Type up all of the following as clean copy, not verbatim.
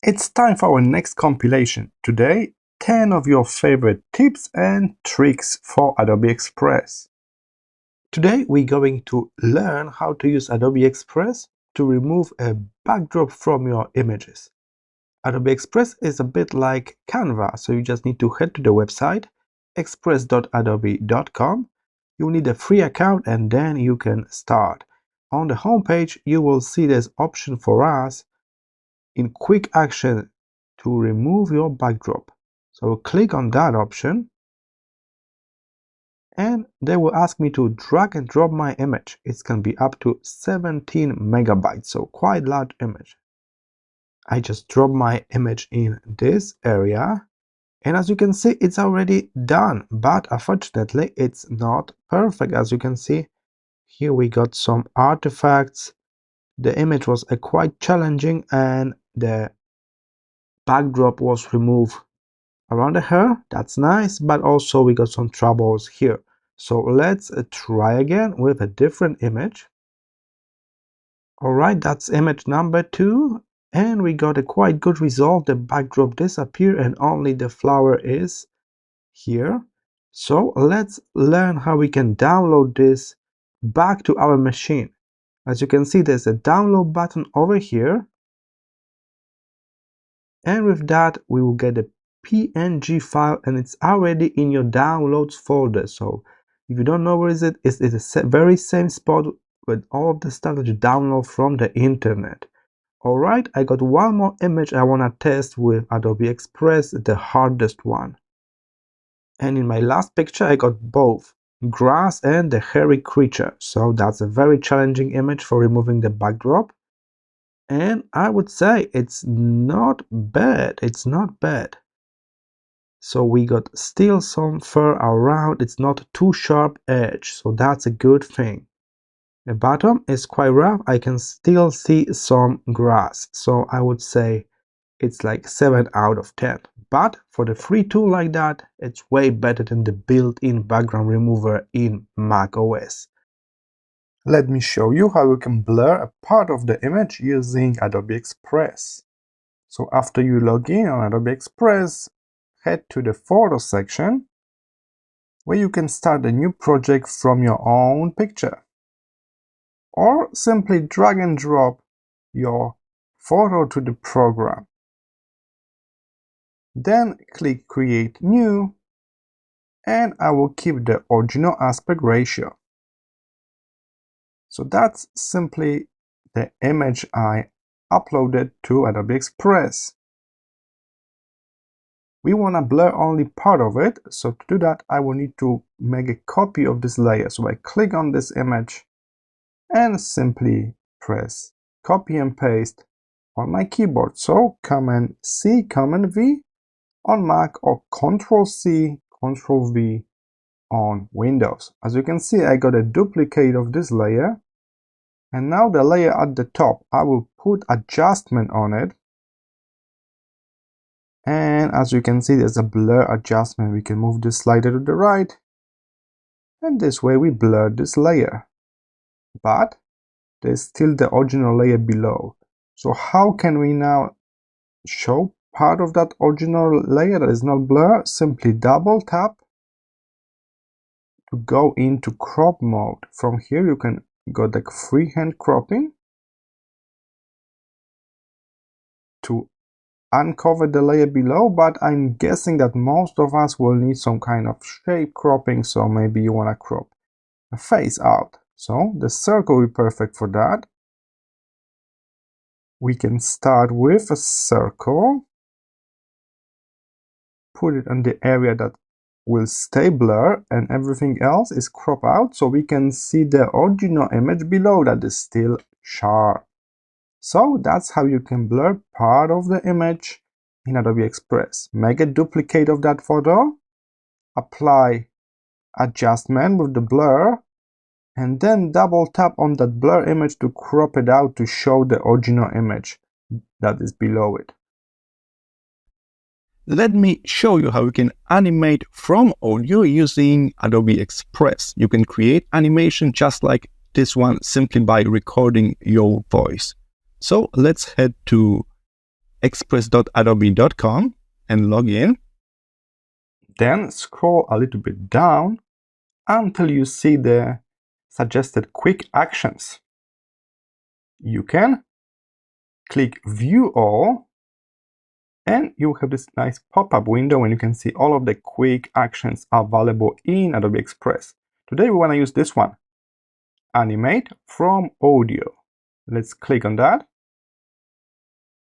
It's time for our next compilation. Today, 10 of your favorite tips and tricks for Adobe Express. Today, we're going to learn how to use Adobe Express to remove a backdrop from your images. Adobe Express is a bit like Canva, so you just need to head to the website express.adobe.com. You'll need a free account and then you can start. On the homepage, you will see this option for us in quick action to remove your backdrop. So click on that option and they will ask me to drag and drop my image. It can be up to 17 megabytes, so quite large image. I just drop my image in this area, and as you can see, it's already done, but unfortunately it's not perfect. As you can see here, we got some artifacts. The image was quite challenging and the backdrop was removed around the hair. That's nice, but also we got some troubles here. So let's try again with a different image. Alright, that's image number 2, and we got a quite good result. The backdrop disappeared and only the flower is here. So let's learn how we can download this back to our machine. As you can see, there's a download button over here, and with that we will get a PNG file, and it's already in your downloads folder. So if you don't know where is it, it's the very same spot with all of the stuff that you download from the internet. Alright, I got one more image I want to test with Adobe Express, the hardest one. And in my last picture I got both grass and the hairy creature, so that's a very challenging image for removing the backdrop. And I would say it's not bad, So we got still some fur around, it's not too sharp edge, so that's a good thing. The bottom is quite rough, I can still see some grass, so I would say it's like 7 out of 10. But for the free tool like that, it's way better than the built-in background remover in macOS. Let me show you how you can blur a part of the image using Adobe Express. So after you log in on Adobe Express, head to the photo section where you can start a new project from your own picture. Or simply drag and drop your photo to the program. Then click Create New, and I will keep the original aspect ratio. So that's simply the image I uploaded to Adobe Express. We want to blur only part of it, so to do that I will need to make a copy of this layer. So I click on this image and simply press copy and paste on my keyboard. So Command C, Command V on Mac, or Control C, Control V on Windows. As you can see, I got a duplicate of this layer, and now the layer at the top, I will put adjustment on it, and as you can see, there's a blur adjustment. We can move this slider to the right, and this way we blur this layer, but there's still the original layer below. So how can we now show part of that original layer that is not blurred? Simply double tap to go into crop mode. From here you can go like freehand cropping to uncover the layer below, but I'm guessing that most of us will need some kind of shape cropping, so maybe you want to crop a face out. So the circle will be perfect for that. We can start with a circle, put it in the area that will stay blurred, and everything else is cropped out, so we can see the original image below that is still sharp. So that's how you can blur part of the image in Adobe Express. Make a duplicate of that photo, apply adjustment with the blur, and then double tap on that blur image to crop it out to show the original image that is below it. Let me show you how you can animate from audio using Adobe Express. You can create animation just like this one simply by recording your voice. So let's head to express.adobe.com and log in. Then scroll a little bit down until you see the suggested quick actions. You can click View All, and you have this nice pop-up window and you can see all of the quick actions available in Adobe Express. Today we want to use this one, Animate from Audio. Let's click on that.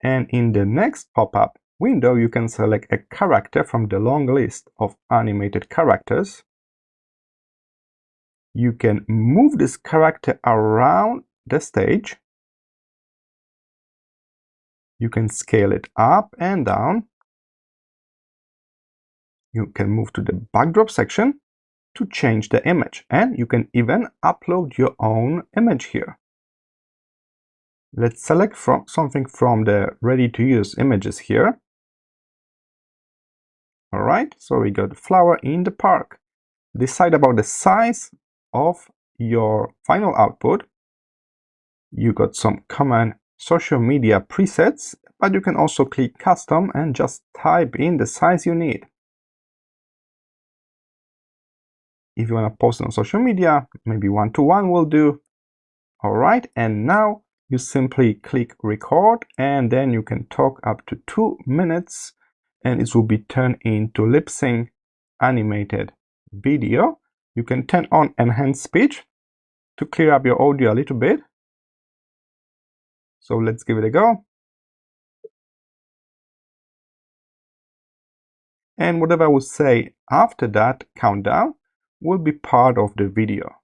And in the next pop-up window, you can select a character from the long list of animated characters. You can move this character around the stage. You can scale it up and down. You can move to the backdrop section to change the image, and you can even upload your own image here. Let's select something from the ready-to-use images here. All right, so we got the flower in the park. Decide about the size of your final output. You got some common social media presets, but you can also click custom and just type in the size you need. If you want to post it on social media, maybe 1:1 will do. All right, and now you simply click record, and then you can talk up to 2 minutes and it will be turned into lip sync animated video. You can turn on enhanced speech to clear up your audio a little bit. So let's give it a go. And whatever I will say after that countdown will be part of the video.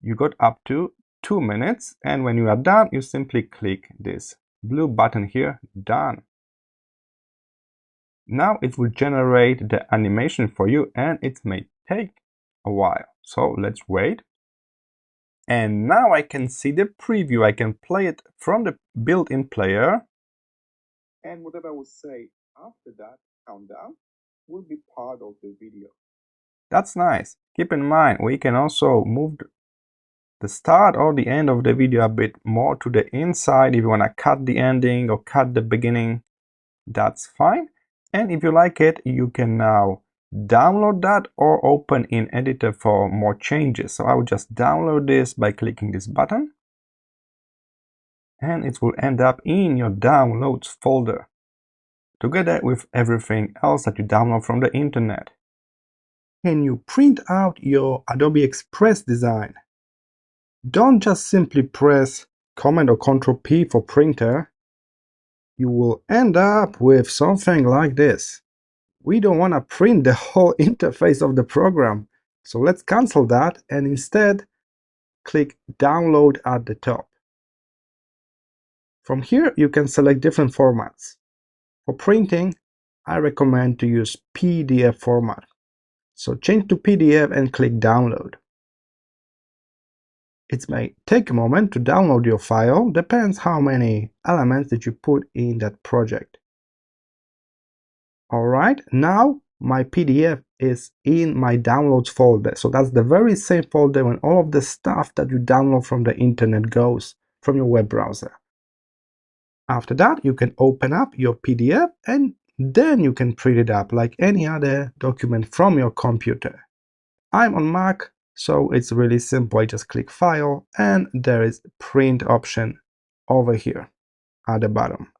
You got up to 2 minutes, and when you are done, you simply click this blue button here, done. Now it will generate the animation for you, and it may take a while. So let's wait. And now I can see the preview. I can play it from the built-in player. And whatever I will say after that countdown will be part of the video. That's nice. Keep in mind, we can also move the start or the end of the video a bit more to the inside. If you want to cut the ending or cut the beginning, that's fine. And if you like it, you can now download that or open in editor for more changes. So I will just download this by clicking this button, and it will end up in your downloads folder together with everything else that you download from the internet. Can you print out your Adobe Express design? Don't just simply press Command or Ctrl P for printer. You will end up with something like this. We don't want to print the whole interface of the program, so let's cancel that and instead click Download at the top. From here you can select different formats. For printing, I recommend to use PDF format. So change to PDF and click Download. It may take a moment to download your file, depends how many elements that you put in that project. Alright, now my PDF is in my downloads folder. So that's the very same folder when all of the stuff that you download from the internet goes from your web browser. After that, you can open up your PDF and then you can print it up like any other document from your computer. I'm on Mac, so it's really simple. I just click File and there is Print option over here at the bottom.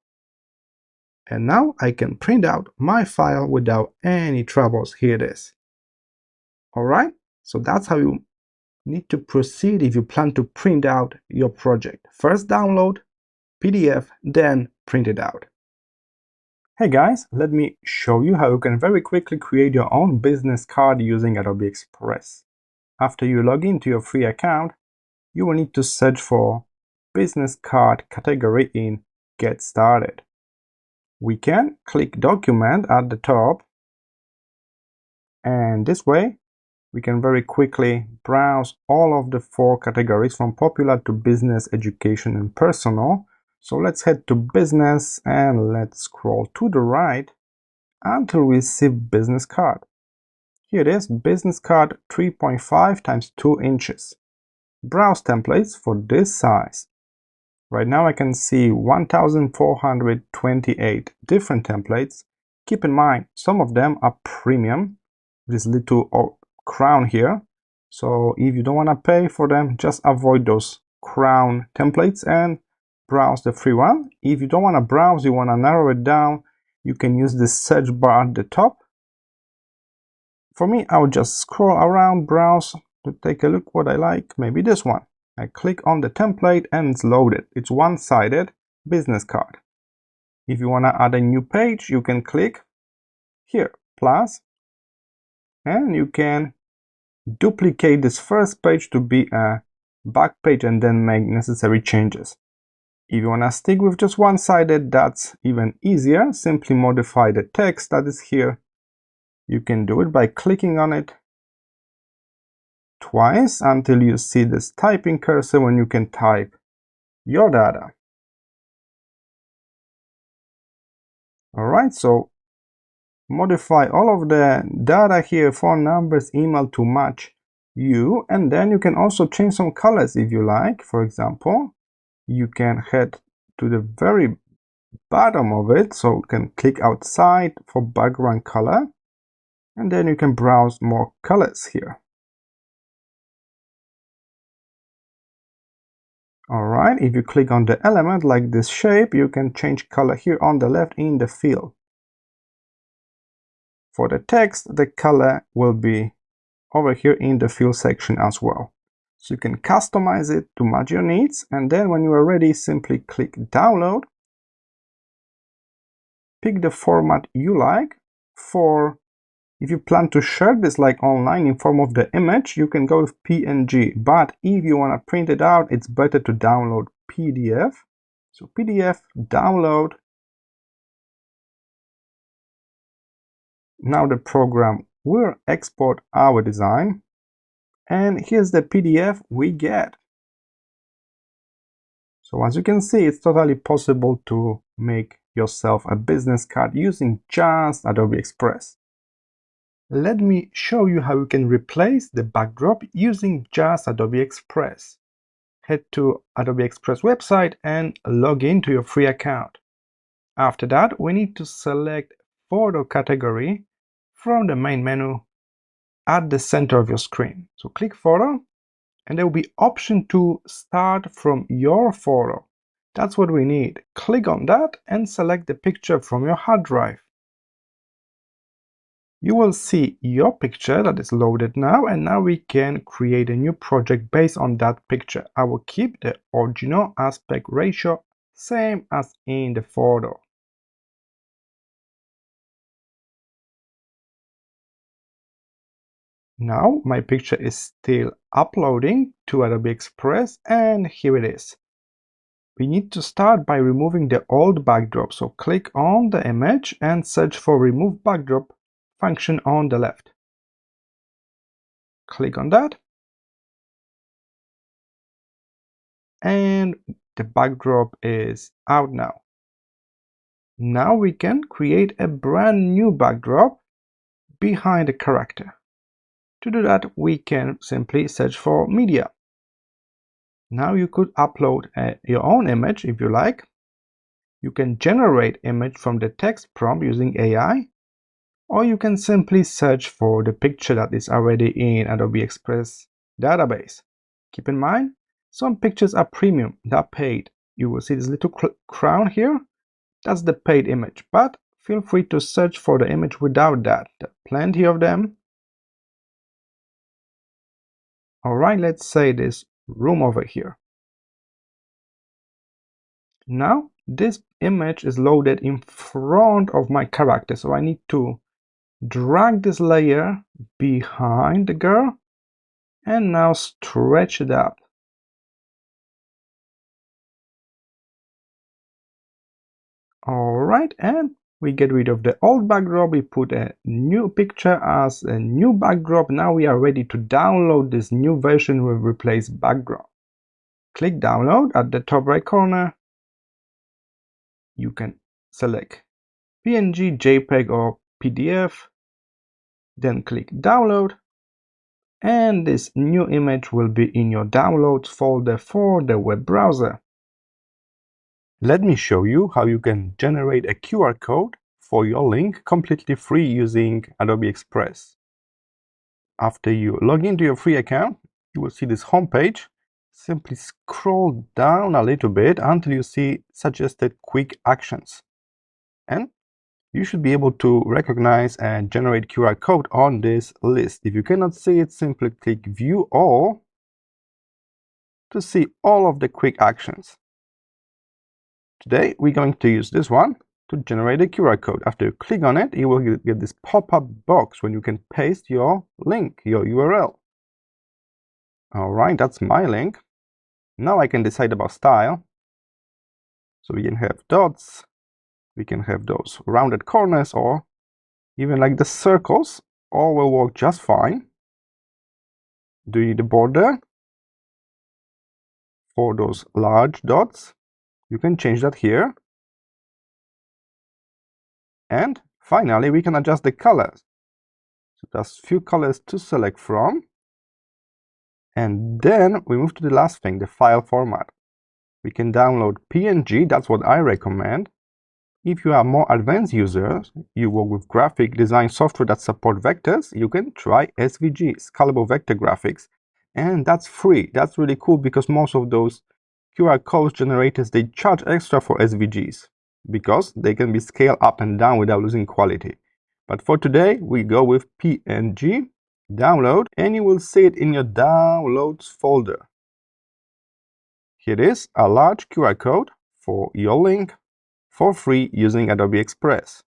And now I can print out my file without any troubles. Here it is. Alright, so that's how you need to proceed if you plan to print out your project. First download PDF, then print it out. Hey guys, let me show you how you can very quickly create your own business card using Adobe Express. After you log into your free account, you will need to search for business card category in Get Started. We can click Document at the top, and this way we can very quickly browse all of the 4 categories from popular to business, education, and personal. So let's head to business and let's scroll to the right until we see business card. Here it is, business card 3.5 times 2 inches. Browse templates for this size. Right now I can see 1428 different templates. Keep in mind, some of them are premium, this little crown here. So if you don't want to pay for them, just avoid those crown templates and browse the free one. If you don't want to browse, you want to narrow it down, you can use the search bar at the top. For me, I would just scroll around, browse to take a look what I like, maybe this one. I click on the template and it's loaded. It's one-sided business card. If you want to add a new page, you can click here, plus, and you can duplicate this first page to be a back page and then make necessary changes. If you want to stick with just one-sided, that's even easier. Simply modify the text that is here. You can do it by clicking on it twice until you see this typing cursor when you can type your data. Alright, so modify all of the data here, phone numbers, email to match you, and then you can also change some colors if you like. For example, you can head to the very bottom of it, so you can click outside for background color, and then you can browse more colors here. Alright, if you click on the element like this shape, you can change color here on the left in the fill. For the text, the color will be over here in the fill section as well. So you can customize it to match your needs, and then when you are ready, simply click download. Pick the format you like. If you plan to share this like online in form of the image, you can go with PNG, but if you want to print it out, it's better to download PDF. So PDF, download. Now the program will export our design, and here's the PDF we get. So as you can see, it's totally possible to make yourself a business card using just Adobe Express. Let me show you how you can replace the backdrop using just Adobe Express. Head to Adobe Express website and log into your free account. After that, we need to select photo category from the main menu at the center of your screen. So click photo, and there will be option to start from your photo. That's what we need. Click on that and select the picture from your hard drive. You will see your picture that is loaded now, and now we can create a new project based on that picture. I will keep the original aspect ratio same as in the photo. Now my picture is still uploading to Adobe Express, and here it is. We need to start by removing the old backdrop, so click on the image and search for remove backdrop function on the left. Click on that, and the backdrop is out now. Now we can create a brand new backdrop behind the character. To do that, we can simply search for media. Now you could upload your own image if you like. You can generate image from the text prompt using AI, or you can simply search for the picture that is already in Adobe Express database. Keep in mind, some pictures are premium, they're paid. You will see this little crown here. That's the paid image, but feel free to search for the image without that. There are plenty of them. Alright, let's say this room over here. Now this image is loaded in front of my character, so I need to drag this layer behind the girl and now stretch it up. Alright, and we get rid of the old backdrop, we put a new picture as a new backdrop. Now we are ready to download this new version with replaced backdrop. Click download at the top right corner. You can select PNG, JPEG or PDF, then click download, and this new image will be in your downloads folder for the web browser. Let me show you how you can generate a QR code for your link completely free using Adobe Express. After you log into your free account, you will see this home page. Simply scroll down a little bit until you see suggested quick actions. And you should be able to recognize and generate QR code on this list. If you cannot see it, simply click View All to see all of the quick actions. Today, we're going to use this one to generate a QR code. After you click on it, you will get this pop-up box when you can paste your link, your URL. All right, that's my link. Now I can decide about style. So we can have dots, we can have those rounded corners, or even like the circles. All will work just fine. Do you need a border for those large dots? You can change that here. And finally, we can adjust the colors. So there's few colors to select from. And then we move to the last thing, the file format. We can download PNG, that's what I recommend. If you are more advanced users, you work with graphic design software that support vectors, you can try SVG, Scalable Vector Graphics. And that's free. That's really cool because most of those QR code generators, they charge extra for SVGs because they can be scaled up and down without losing quality. But for today, we go with PNG, download, and you will see it in your downloads folder. Here it is, a large QR code for your link for free using Adobe Express.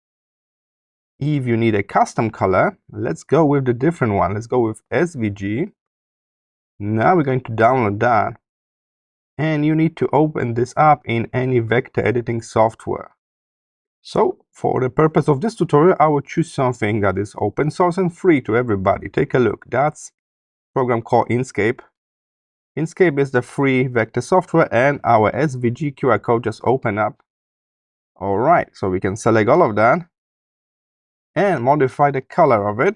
If you need a custom color, let's go with the different one. Let's go with SVG. Now we're going to download that. And you need to open this up in any vector editing software. So for the purpose of this tutorial, I will choose something that is open source and free to everybody. Take a look. That's a program called Inkscape. Inkscape is the free vector software, and our SVG QR code just opened up. All right, so we can select all of that and modify the color of it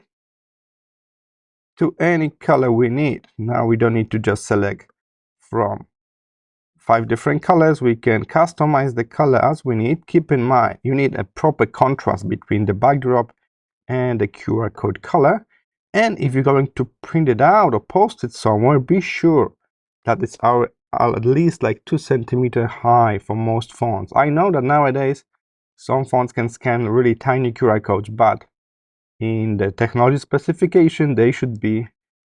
to any color we need. Now we don't need to just select from 5 different colors. We can customize the color as we need. Keep in mind, you need a proper contrast between the backdrop and the QR code color. And if you're going to print it out or post it somewhere, be sure that it's at least like 2 centimeters high for most fonts. I know that nowadays some fonts can scan really tiny QR codes, but in the technology specification, they should be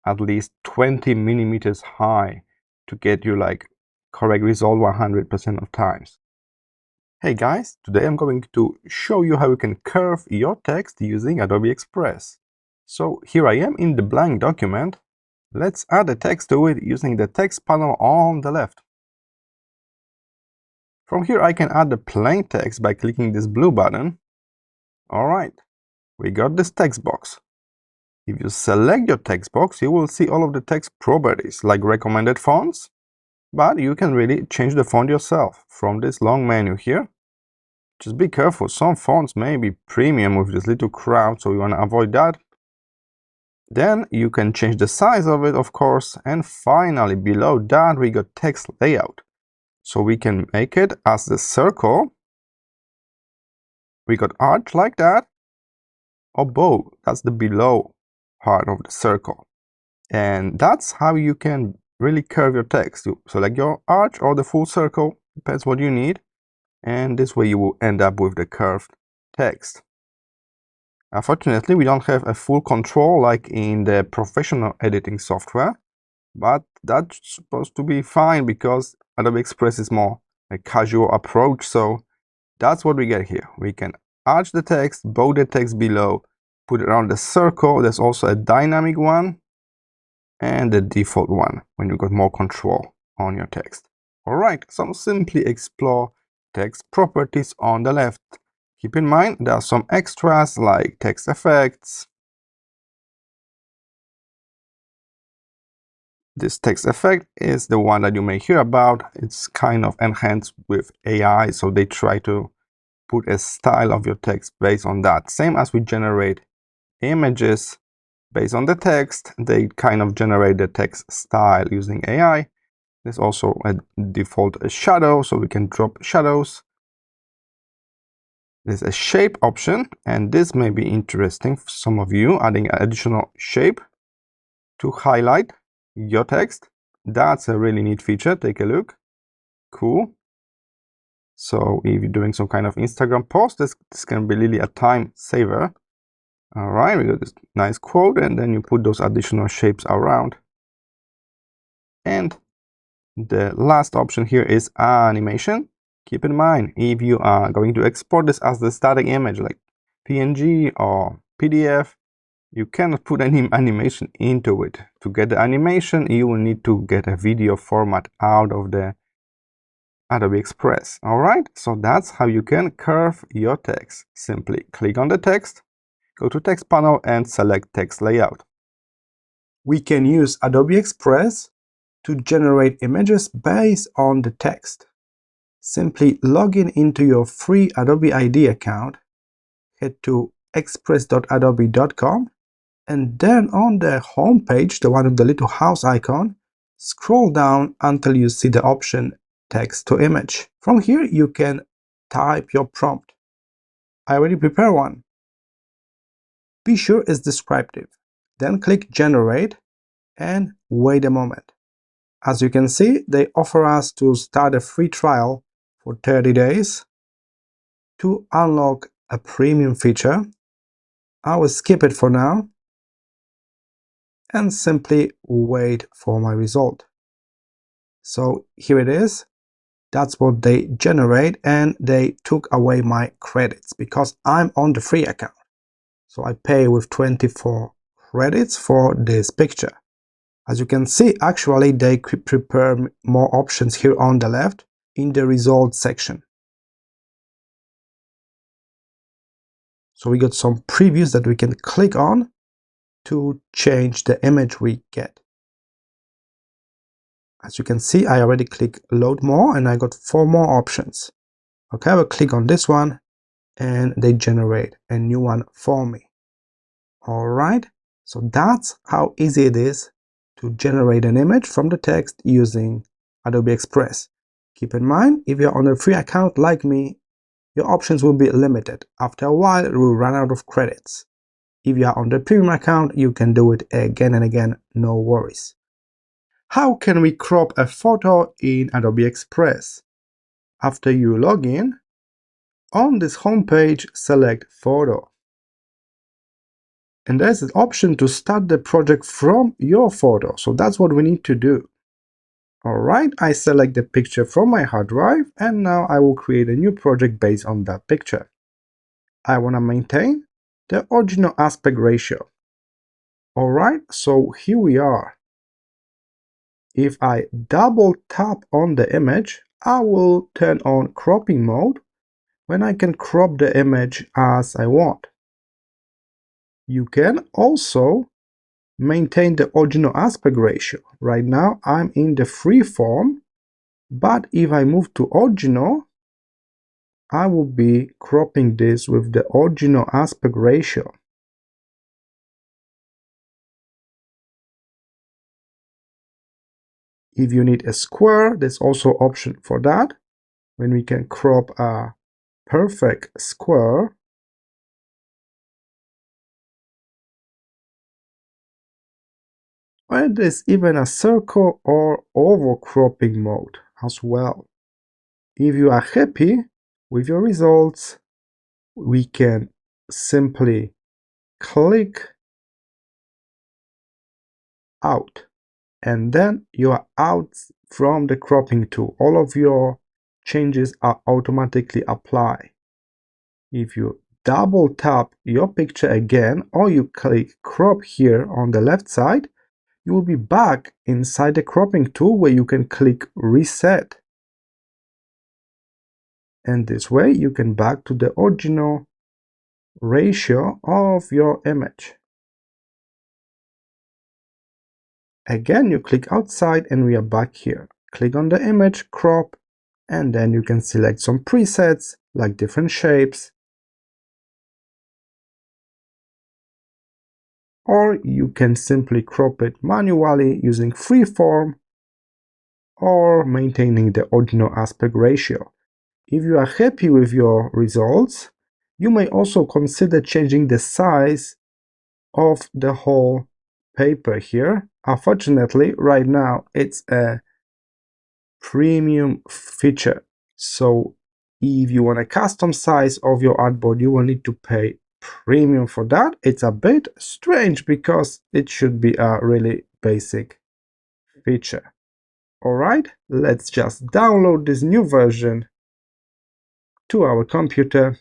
at least 20 millimeters high to get you like correct result 100% of times. Hey guys, today I'm going to show you how you can curve your text using Adobe Express. So here I am in the blank document. Let's add a text to it using the text panel on the left. From here I can add the plain text by clicking this blue button. Alright, we got this text box. If you select your text box, you will see all of the text properties like recommended fonts, but you can really change the font yourself from this long menu here. Just be careful, some fonts may be premium with this little crowd, so you want to avoid that. Then you can change the size of it, of course, and finally below that we got text layout. So we can make it as the circle. We got arch like that, or bow, that's the below part of the circle. And that's how you can really curve your text. You select your arch or the full circle, depends what you need, and this way you will end up with the curved text. Unfortunately, we don't have a full control like in the professional editing software, but that's supposed to be fine because Adobe Express is more a casual approach, so that's what we get here. We can arch the text, bow the text below, put it around the circle. There's also a dynamic one and the default one when you got more control on your text. Alright, so simply explore text properties on the left. Keep in mind there are some extras like text effects. This text effect is the one that you may hear about. It's kind of enhanced with AI, so they try to put a style of your text based on that. Same as we generate images based on the text, they kind of generate the text style using AI. There's also a default shadow, so we can drop shadows. There's a shape option, and this may be interesting for some of you, adding an additional shape to highlight your text. That's a really neat feature. Take a look. Cool. So if you're doing some kind of Instagram post, this can be really a time saver. All right, we got this nice quote, and then you put those additional shapes around. And the last option here is animation. Keep in mind, if you are going to export this as the static image like PNG or PDF, you cannot put any animation into it. To get the animation, you will need to get a video format out of the Adobe Express. All right, so that's how you can curve your text. Simply click on the text, go to text panel and select text layout. We can use Adobe Express to generate images based on the text. Simply log in into your free Adobe ID account, head to express.adobe.com, and then on the home page, the one with the little house icon, scroll down until you see the option text to image. From here you can type your prompt. I already prepared one. Be sure it's descriptive. Then click generate and wait a moment. As you can see, they offer us to start a free trial for 30 days. To unlock a premium feature, I will skip it for now and simply wait for my result. So here it is. That's what they generate, and they took away my credits because I'm on the free account. So I pay with 24 credits for this picture. As you can see, actually they prepare more options here on the left in the results section. So we got some previews that we can click on to change the image we get. As you can see, I already click load more and I got 4 more options. Okay, I will click on this one and they generate a new one for me. Alright, so that's how easy it is to generate an image from the text using Adobe Express. Keep in mind, if you're on a free account like me, your options will be limited. After a while, it will run out of credits. If you are on the premium account, you can do it again and again, no worries. How can we crop a photo in Adobe Express? After you log in, on this home page, select Photo. And there's an option to start the project from your photo. So that's what we need to do. Alright, I select the picture from my hard drive, and now I will create a new project based on that picture. I want to maintain the original aspect ratio. Alright, so here we are. If I double tap on the image, I will turn on cropping mode when I can crop the image as I want. You can also maintain the original aspect ratio. Right now I'm in the free form, but if I move to original, I will be cropping this with the original aspect ratio. If you need a square, there's also option for that, when we can crop a perfect square. And there's even a circle or oval cropping mode as well. If you are happy with your results, we can simply click out, and then you are out from the cropping tool. All of your changes are automatically applied. If you double tap your picture again, or you click crop here on the left side, you will be back inside the cropping tool where you can click reset. And this way you can back to the original ratio of your image. Again, you click outside and we are back here. Click on the image, crop, and then you can select some presets like different shapes. Or you can simply crop it manually using freeform. or maintaining the original aspect ratio. If you are happy with your results, you may also consider changing the size of the whole paper here. Unfortunately, right now it's a premium feature. So if you want a custom size of your artboard, you will need to pay premium for that. It's a bit strange because it should be a really basic feature. Alright, let's just download this new version to our computer.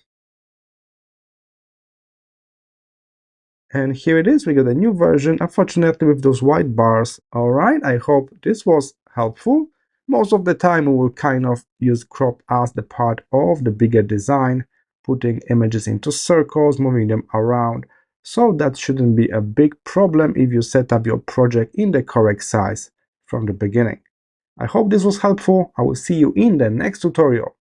And here it is, we got a new version, unfortunately with those white bars. Alright, I hope this was helpful. Most of the time we will kind of use crop as the part of the bigger design, putting images into circles, moving them around. So that shouldn't be a big problem if you set up your project in the correct size from the beginning. I hope this was helpful. I will see you in the next tutorial.